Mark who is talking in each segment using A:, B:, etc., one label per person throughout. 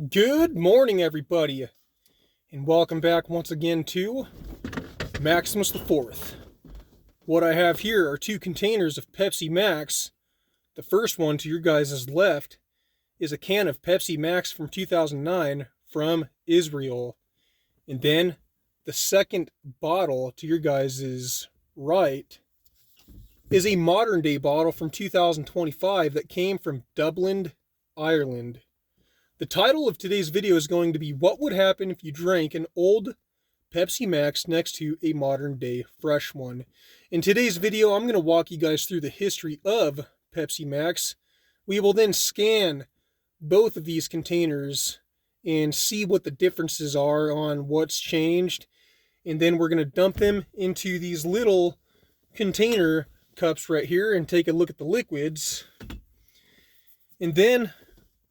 A: Good morning, everybody, and welcome back once again to Maximus the Fourth. What I have here are two containers of Pepsi Max. The first one to your guys' left is a can of Pepsi Max from 2009 from Israel. And then the second bottle to your guys' right is a modern day bottle from 2025 that came from Dublin, Ireland. The title of today's video is going to be what would happen if you drank an old Pepsi Max next to a modern day fresh one. In today's video, I'm going to walk you guys through the history of Pepsi Max. We will then scan both of these containers and see what the differences are on what's changed. And then we're going to dump them into these little container cups right here and take a look at the liquids. And then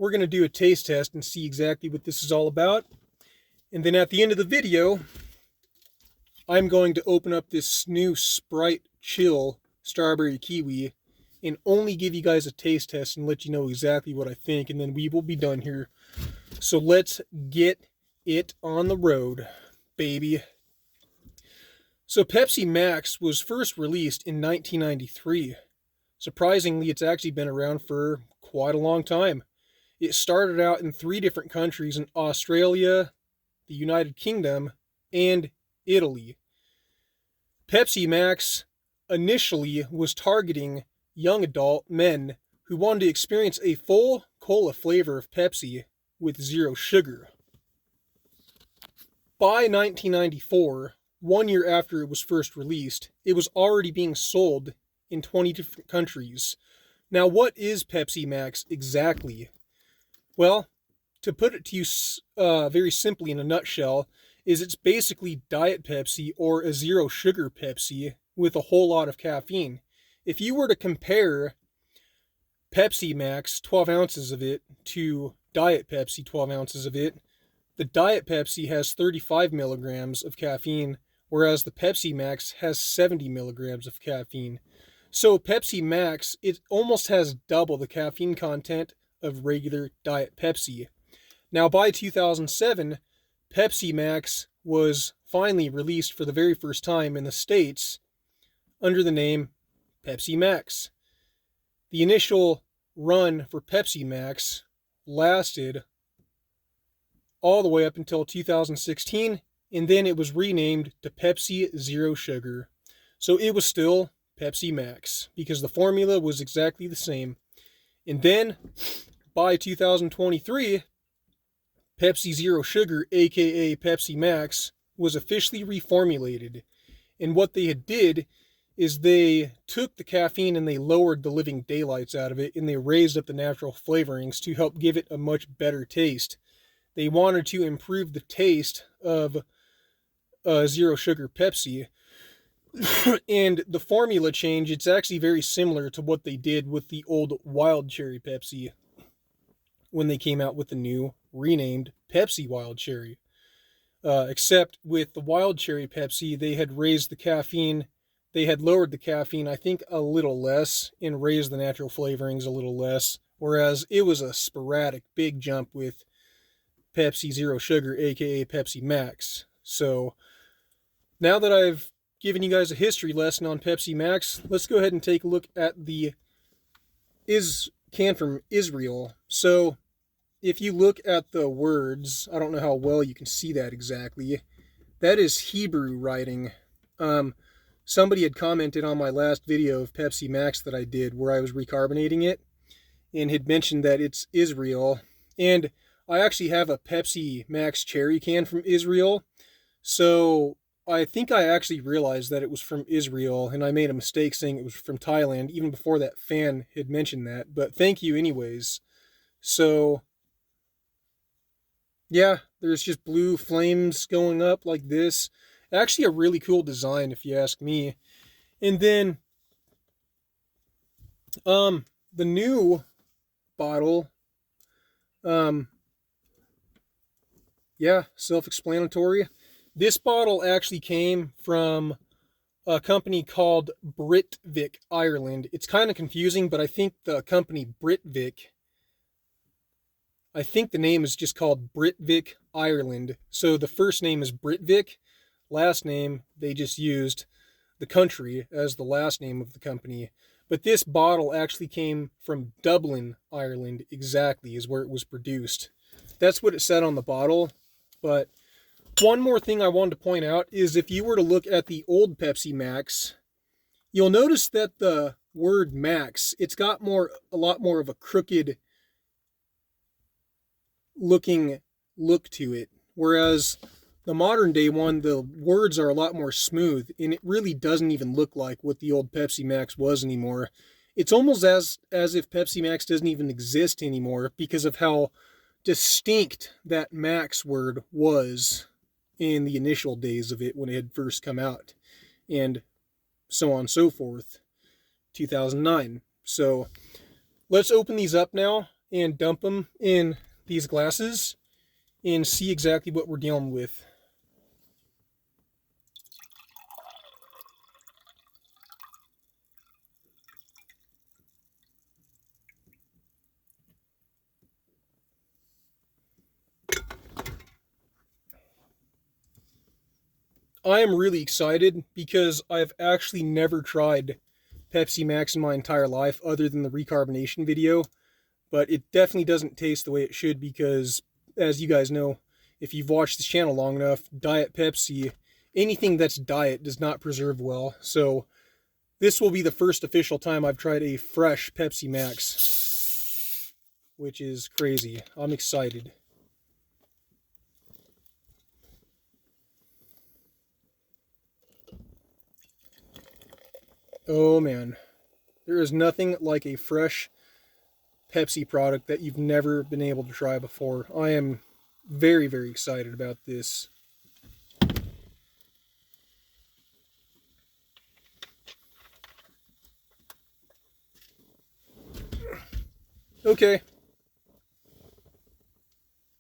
A: we're going to do a taste test and see exactly what this is all about. And then at the end of the video, I'm going to open up this new Sprite Chill Strawberry Kiwi and only give you guys a taste test and let you know exactly what I think. And then we will be done here. So let's get it on the road, baby. So Pepsi Max was first released in 1993. Surprisingly, it's actually been around for quite a long time. It started out in 3 different countries in Australia, the United Kingdom, and Italy. Pepsi Max initially was targeting young adult men who wanted to experience a full cola flavor of Pepsi with zero sugar. By 1994, 1 year after it was first released, it was already being sold in 20 different countries. Now, what is Pepsi Max exactly? Well, to put it to you very simply in a nutshell, is it's basically Diet Pepsi or a zero sugar Pepsi with a whole lot of caffeine. If you were to compare Pepsi Max, 12 ounces of it, to Diet Pepsi, 12 ounces of it, the Diet Pepsi has 35 milligrams of caffeine, whereas the Pepsi Max has 70 milligrams of caffeine. So Pepsi Max, it almost has double the caffeine content of regular Diet Pepsi. Now, by 2007, Pepsi Max was finally released for the very first time in the States under the name Pepsi Max. The initial run for Pepsi Max lasted all the way up until 2016, and then it was renamed to Pepsi Zero Sugar. So it was still Pepsi Max because the formula was exactly the same. And then by 2023, Pepsi Zero Sugar, aka Pepsi Max, was officially reformulated. And what they did is they took the caffeine and they lowered the living daylights out of it, and they raised up the natural flavorings to help give it a much better taste. They wanted to improve the taste of Zero Sugar Pepsi. And the formula change, it's actually very similar to what they did with the old Wild Cherry Pepsi when they came out with the new renamed Pepsi Wild Cherry. Except with the Wild Cherry Pepsi, they had raised the caffeine, they had lowered the caffeine, I think, a little less, and raised the natural flavorings a little less, whereas it was a sporadic big jump with Pepsi Zero Sugar, aka Pepsi Max. So now that I've given you guys a history lesson on Pepsi Max, let's go ahead and take a look at the can from Israel. So if you look at the words, I don't know how well you can see that exactly. That is Hebrew writing. Somebody had commented on my last video of Pepsi Max that I did where I was recarbonating it and had mentioned that it's Israel. And I actually have a Pepsi Max cherry can from Israel. So I think I actually realized that it was from Israel, and I made a mistake saying it was from Thailand, even before that fan had mentioned that. But thank you anyways. So, yeah, there's just blue flames going up like this. Actually a really cool design, if you ask me. And then, the new bottle, yeah, self-explanatory. This bottle actually came from a company called Britvic, Ireland. It's kind of confusing, but I think the company Britvic I think the name is just called Britvic Ireland. So the first name is Britvic, last name they just used the country as the last name of the company. But this bottle actually came from Dublin, Ireland, exactly, is where it was produced. That's what it said on the bottle. But one more thing I wanted to point out is if you were to look at the old Pepsi Max, you'll notice that the word Max, it's got a lot more of a crooked looking look to it. Whereas the modern day one, the words are a lot more smooth, and it really doesn't even look like what the old Pepsi Max was anymore. It's almost as if Pepsi Max doesn't even exist anymore because of how distinct that Max word was in the initial days of it when it had first come out, and so on and so forth. 2009. So let's open these up now and dump them in these glasses and see exactly what we're dealing with. I am really excited because I've actually never tried Pepsi Max in my entire life other than the recarbonation video, but it definitely doesn't taste the way it should because, as you guys know, if you've watched this channel long enough, Diet Pepsi, anything that's diet does not preserve well. So this will be the first official time I've tried a fresh Pepsi Max, which is crazy. I'm excited. Oh man, there is nothing like a fresh Pepsi product that you've never been able to try before. I am very, very excited about this. Okay.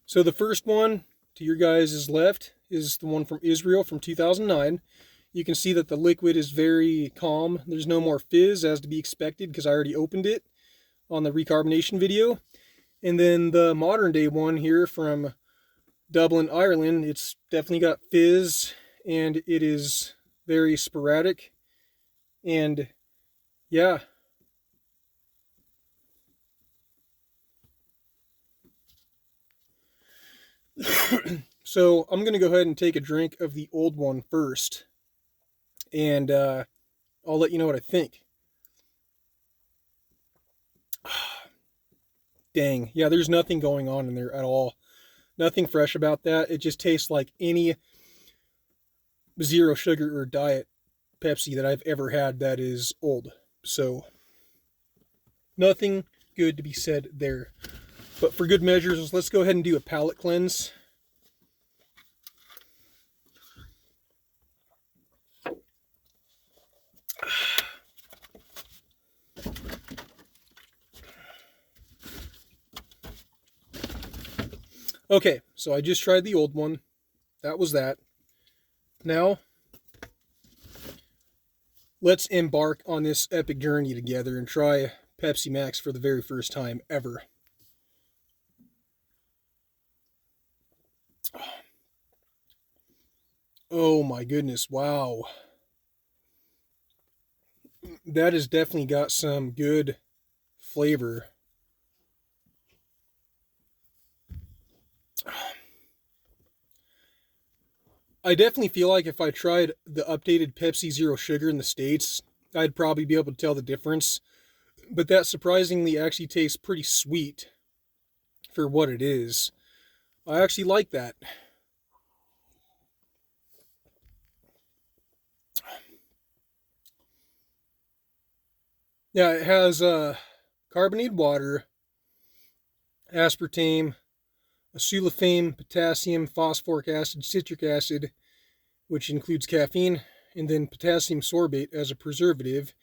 A: So the first one to your guys' left is the one from Israel from 2009. You can see that the liquid is very calm. There's no more fizz as to be expected because I already opened it on the recarbonation video. And then the modern day one here from Dublin, Ireland, it's definitely got fizz and it is very sporadic. And yeah. So I'm going to go ahead and take a drink of the old one first. And I'll let you know what I think. Dang. Yeah, there's nothing going on in there at all. Nothing fresh about that. It just tastes like any zero sugar or diet Pepsi that I've ever had that is old. So, nothing good to be said there. But for good measures, let's go ahead and do a palate cleanse. Okay, so I just tried the old one. That was that. Now, let's embark on this epic journey together and try Pepsi Max for the very first time ever. Oh my goodness, wow. That has definitely got some good flavor. I definitely feel like if I tried the updated Pepsi Zero Sugar in the States, I'd probably be able to tell the difference. But that surprisingly actually tastes pretty sweet for what it is. I actually like that. Yeah, it has carbonated water, aspartame, acetylphane, potassium, phosphoric acid, citric acid, which includes caffeine, and then potassium sorbate as a preservative,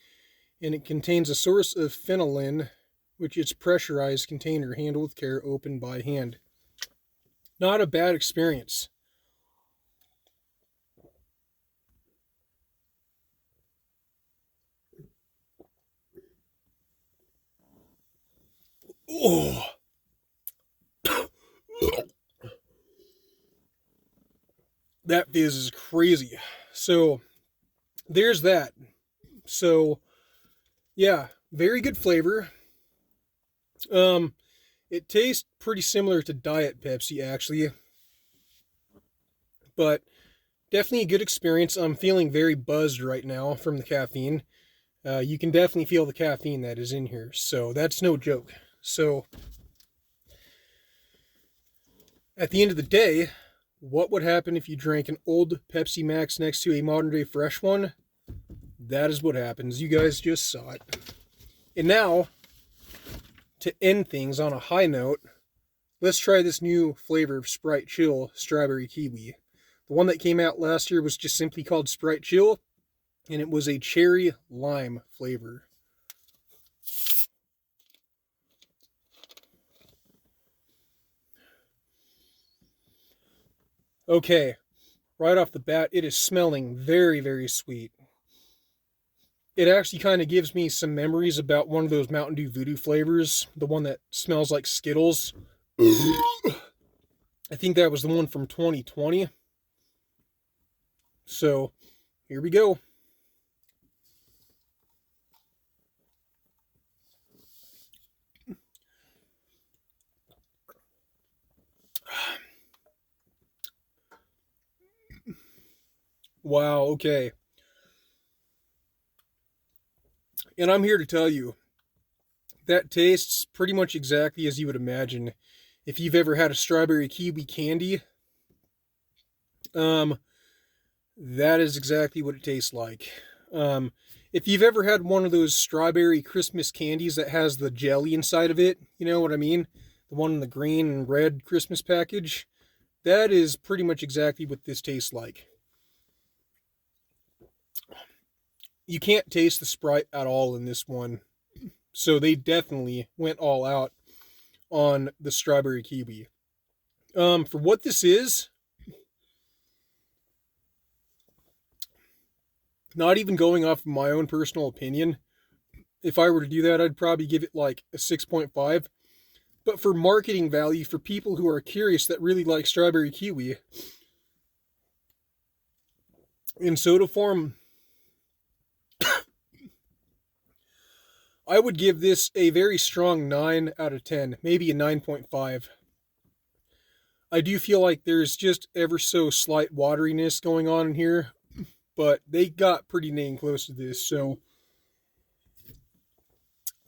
A: and it contains a source of phenolin, which is pressurized container, handled with care, opened by hand. Not a bad experience. Oh, That fizz is crazy. So there's that. So yeah, very good flavor. It tastes pretty similar to Diet Pepsi actually, but definitely a good experience. I'm feeling very buzzed right now from the caffeine. You can definitely feel the caffeine that is in here, so that's no joke. So at the end of the day, what would happen if you drank an old Pepsi Max next to a modern day fresh one? That is what happens. You guys just saw it. And now, to end things on a high note, let's try this new flavor of Sprite Chill Strawberry Kiwi. The one that came out last year was just simply called Sprite Chill, and it was a cherry lime flavor. Okay, right off the bat, it is smelling very, very sweet. It actually kind of gives me some memories about one of those Mountain Dew Voodoo flavors, the one that smells like Skittles. I think that was the one from 2020. So, here we go. Wow, okay. And I'm here to tell you, that tastes pretty much exactly as you would imagine. If you've ever had a strawberry kiwi candy, that is exactly what it tastes like. If you've ever had one of those strawberry Christmas candies that has the jelly inside of it, you know what I mean? The one in the green and red Christmas package, that is pretty much exactly what this tastes like. You can't taste the Sprite at all in this one. So they definitely went all out on the strawberry kiwi. For what this is, not even going off of my own personal opinion, if I were to do that, I'd probably give it like a 6.5. But for marketing value, for people who are curious that really like strawberry kiwi, in soda form, I would give this a very strong 9 out of 10, maybe a 9.5. I do feel like there's just ever so slight wateriness going on in here, but they got pretty dang close to this, so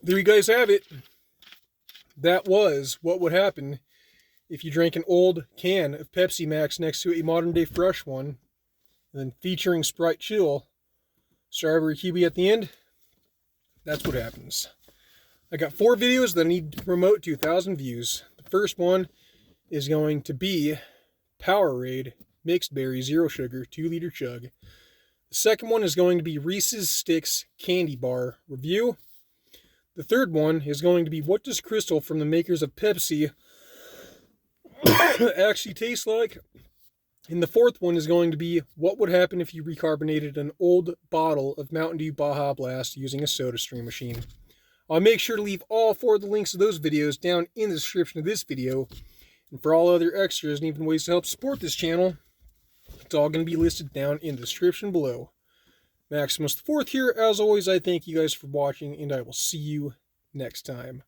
A: there you guys have it. That was what would happen if you drank an old can of Pepsi Max next to a modern day fresh one, and then featuring Sprite Chill, strawberry kiwi at the end. That's what happens. I got 4 videos that I need to promote to 1,000 views. The first one is going to be Powerade Mixed Berry Zero Sugar 2-liter chug. The second one is going to be Reese's Sticks Candy Bar review. The third one is going to be what does Crystal from the makers of Pepsi actually taste like? And the fourth one is going to be what would happen if you recarbonated an old bottle of Mountain Dew Baja Blast using a Sodastream machine. I'll make sure to leave all 4 of the links to those videos down in the description of this video. And for all other extras and even ways to help support this channel, it's all going to be listed down in the description below. Maximus the Fourth here. As always, I thank you guys for watching, and I will see you next time.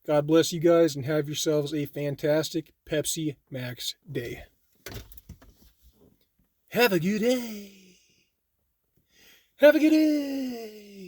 A: God bless you guys, and have yourselves a fantastic Pepsi Max day. Have a good day. Have a good day.